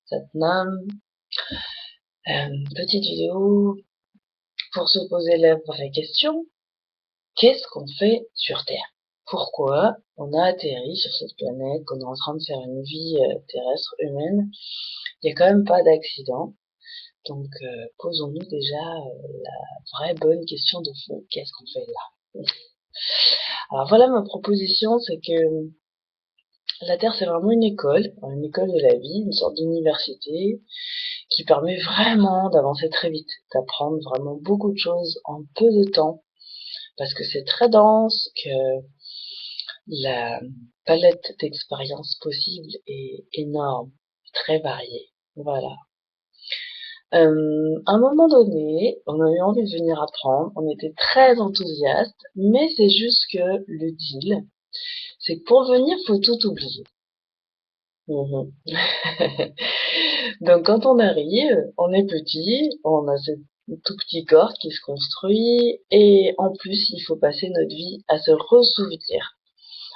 Satnam. Petite vidéo pour se poser la vraie question. Qu'est-ce qu'on fait sur Terre? Pourquoi on a atterri sur cette planète, qu'on est en train de faire une vie terrestre humaine? Il n'y a quand même pas d'accident. Donc posons-nous déjà la vraie bonne question de fond. Qu'est-ce qu'on fait là? Alors voilà, ma proposition, c'est que la Terre, c'est vraiment une école de la vie, une sorte d'université qui permet vraiment d'avancer très vite, d'apprendre vraiment beaucoup de choses en peu de temps, parce que c'est très dense, que la palette d'expériences possibles est énorme, très variée. Voilà. À un moment donné, on a eu envie de venir apprendre, on était très enthousiastes, mais c'est juste que le deal, c'est que pour venir, faut tout oublier. Donc quand on arrive, on est petit, on a ce tout petit corps qui se construit, et en plus, il faut passer notre vie à se ressouvenir.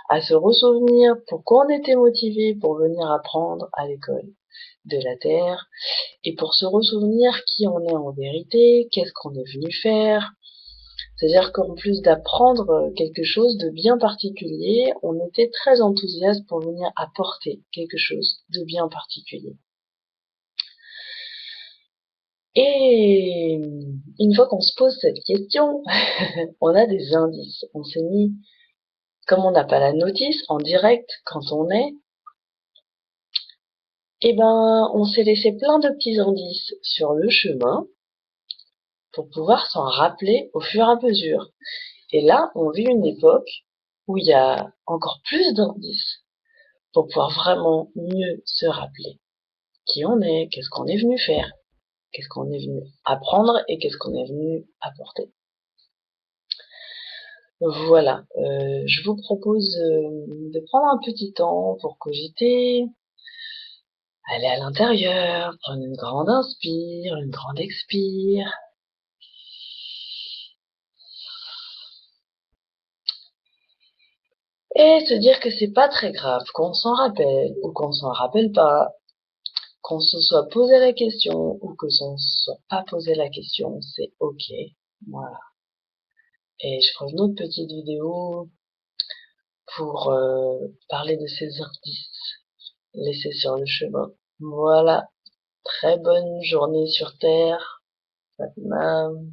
À se ressouvenir pourquoi on était motivé pour venir apprendre à l'école de la Terre, et pour se ressouvenir qui on est en vérité, qu'est-ce qu'on est venu faire. C'est-à-dire qu'en plus d'apprendre quelque chose de bien particulier, on était très enthousiaste pour venir apporter quelque chose de bien particulier. Et une fois qu'on se pose cette question, on a des indices. On s'est mis, comme on n'a pas la notice en direct quand on est, eh ben, on s'est laissé plein de petits indices sur le chemin pour pouvoir s'en rappeler au fur et à mesure. Et là, on vit une époque où il y a encore plus d'indices pour pouvoir vraiment mieux se rappeler qui on est, qu'est-ce qu'on est venu faire, qu'est-ce qu'on est venu apprendre et qu'est-ce qu'on est venu apporter. Voilà, je vous propose de prendre un petit temps pour cogiter, aller à l'intérieur, prendre une grande inspire, une grande expire. Et se dire que c'est pas très grave, qu'on s'en rappelle ou qu'on s'en rappelle pas, qu'on se soit posé la question ou que s'on se soit pas posé la question, c'est ok. Voilà. Et je ferai une autre petite vidéo pour parler de ces indices laissés sur le chemin. Voilà. Très bonne journée sur Terre. Satnam.